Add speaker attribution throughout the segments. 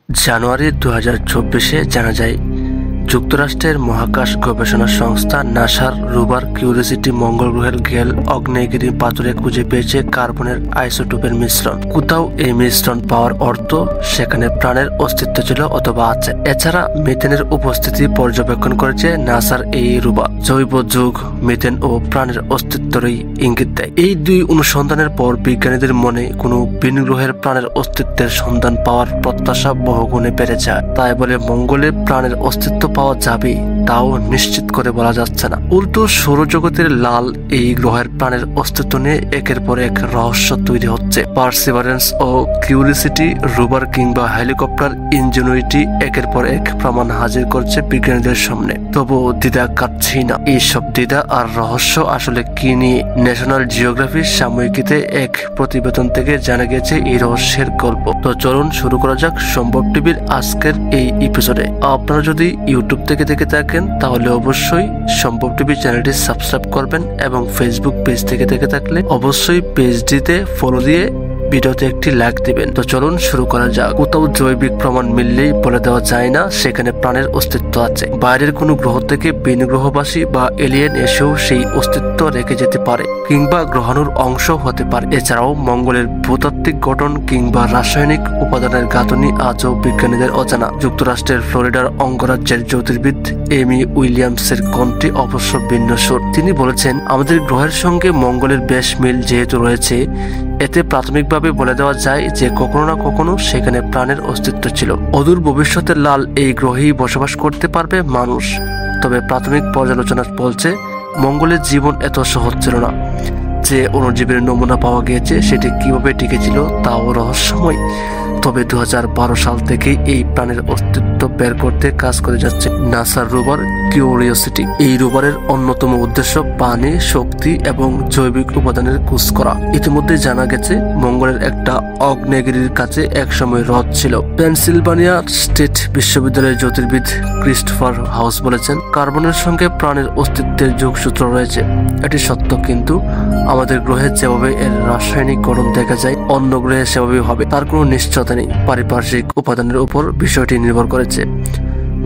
Speaker 1: জানুয়ারি 2024-এ জানা যায় যুক্তরাষ্ট্রের মহাকাশ গবেষণা সংস্থা নাসার রোভার কিউরিওসিটি মঙ্গল গ্রহের গেল আগ্নেয়গিরি পাথরে খুঁজে পেয়েছে কার্বনের আইসোটোপের মিশ্রণ। কোথাও এই মিশ্রণ পাওয়ার অর্থ সেখানে প্রাণের অস্তিত্ব ছিল অথবা আছে। এছাড়া মিথেনের উপস্থিতি পর্যবেক্ষণ করেছে নাসার এই রোভার। জৈব যৌগ, মিথেন ও প্রাণের অস্তিত্বেরই ইঙ্গিত দেয়। এই দুই অনুসন্ধানের পর বিজ্ঞানীদের মনে কোনো ভিন গ্রহের প্রাণের অস্তিত্বের সন্ধান পাওয়ার প্রত্যাশা বহুগুণে বেড়ে যায়। তাই বলে মঙ্গলে প্রাণের অস্তিত্ব পাওয়া যাবে তাও নিশ্চিত করে বলা যাচ্ছে না। উল্টো সৌরজগতের লাল এই গ্রহের প্রাণের অস্তিত্ব নিয়ে একের পর এক রহস্য তৈরি হচ্ছে। পার্সিভারেন্স ও কিউরিওসিটি রোভার কিংবা হেলিকপ্টার ইনজেনুইটি একের পর এক প্রমাণ হাজির করছে বিজ্ঞানীদের সামনে। তবুও দ্বিধা কাটছেই না। এইসব দ্বিধা আর রহস্য আসলে কি নিয়ে? ন্যাশনাল জিওগ্রাফির সাময়িকীতে এক প্রতিবেদন থেকে জানা গেছে এই রহস্যের গল্প। তো চলুন শুরু করা যাক সম্ভব টিভির আজকের এই এপিসোডে। আপনারা যদি ইউটিউব থেকে দেখে থাকেন তাহলে অবশ্যই সম্ভব টিভি চ্যানেলটি সাবস্ক্রাইব করবেন এবং ফেসবুক পেজ থেকে দেখে থাকলে অবশ্যই পেজটিতে ফলো দিয়ে ভিডিওতে একটি লাইক দিবেন। তো চলুন শুরু করা যাক। কোথাও জৈবিক প্রমাণ মিললেই বলে দেওয়া যায় না সেখানে প্রাণের অস্তিত্ব আছে। বাইরের কোনো গ্রহ থেকে ভিন গ্রহবাসী বা এলিয়েন এসেও সেই অস্তিত্ব রেখে যেতে পারে কিংবা গ্রহাণুর অংশ হতে পারে। এছাড়াও মঙ্গলের ভূতাত্ত্বিক গঠন কিংবা রাসায়নিক উপাদানের গাঁথনি আজও বিজ্ঞানীদের অজানা। যুক্তরাষ্ট্রের ফ্লোরিডার অঙ্গরাজ্যের জ্যোতির্বিদ এমি উইলিয়ামসের কণ্ঠে অবশ্য ভিন্ন সুর। তিনি বলেছেন, আমাদের গ্রহের সঙ্গে মঙ্গলের বেশ মিল যেহেতু রয়েছে, এতে প্রাথমিকভাবে বলে দেওয়া যায় যে কখনো না কখনো সেখানে প্রাণের অস্তিত্ব ছিল। অদূর ভবিষ্যতে লাল এই গ্রহেই বসবাস করতে পারবে মানুষ। তবে প্রাথমিক পর্যালোচনা বলছে মঙ্গলের জীবন এত সহজ ছিল না। যে অণুজীবের নমুনা পাওয়া গিয়েছে সেটি কিভাবে টিকেছিল তাও রহস্যময়। তবে 2012 সাল থেকে এই প্রাণের অস্তিত্ব বের করতে কাজ করে যাচ্ছে নাসার রোভার কিউরিওসিটি। এই রোভারের অন্যতম উদ্দেশ্য পানি, শক্তি এবং জৈবিক উপাদানের খোঁজ করা। ইতিমধ্যে জানা গেছে মঙ্গলের একটা আগ্নেয়গিরির কাছে একসময় হ্রদ ছিল। পেনসিলভানিয়া স্টেট বিশ্ববিদ্যালয়ের জ্যোতির্বিদ ক্রিস্টোফার হাউস বলেছেন, কার্বনের সঙ্গে প্রাণের অস্তিত্বের যোগসূত্র রয়েছে। এটি সত্য, কিন্তু আমাদের গ্রহে যেভাবে এর রাসায়নিক গঠন দেখা যায় অন্য গ্রহে সেভাবেই হবে তার কোনো নিশ্চয়তা নেই। পারিপার্শ্বিক উপাদানের উপর বিষয়টি নির্ভর করেছে।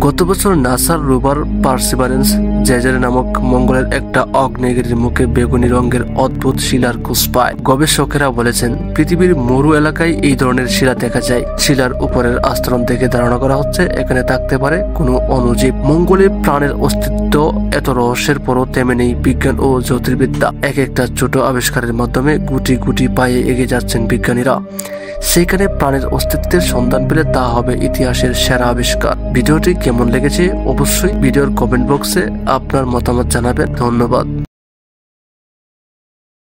Speaker 1: গত বছর নাসার রোভার পার্সিভারেন্স জেজার নামক মঙ্গলের একটা আগ্নেয়গিরির মুখে বেগুনি রঙের অদ্ভুত শিলার খোঁজ পায়। গবেষকেরা বলেছেন, পৃথিবীর মরু এলাকায় এই ধরনের শিলা দেখা যায়। শিলার উপরের আস্তরণ থেকে ধারণা করা হচ্ছে এখানে থাকতে পারে কোনো অণুজীব। মঙ্গলে প্রাণের অস্তিত্ব এত রহস্যের পরও থেমে নেই বিজ্ঞান ও জ্যোতির্বিদ্যা। এক একটা ছোট আবিষ্কারের মাধ্যমে গুটি গুটি পায়ে এগিয়ে যাচ্ছেন বিজ্ঞানীরা। সেখানে প্রাণের অস্তিত্বের সন্ধান পেলে তা হবে ইতিহাসের সেরা আবিষ্কার। ভিডিওটি কেমন লেগেছে অবশ্যই ভিডিওর কমেন্ট বক্সে আপনার মতামত জানাবেন। ধন্যবাদ।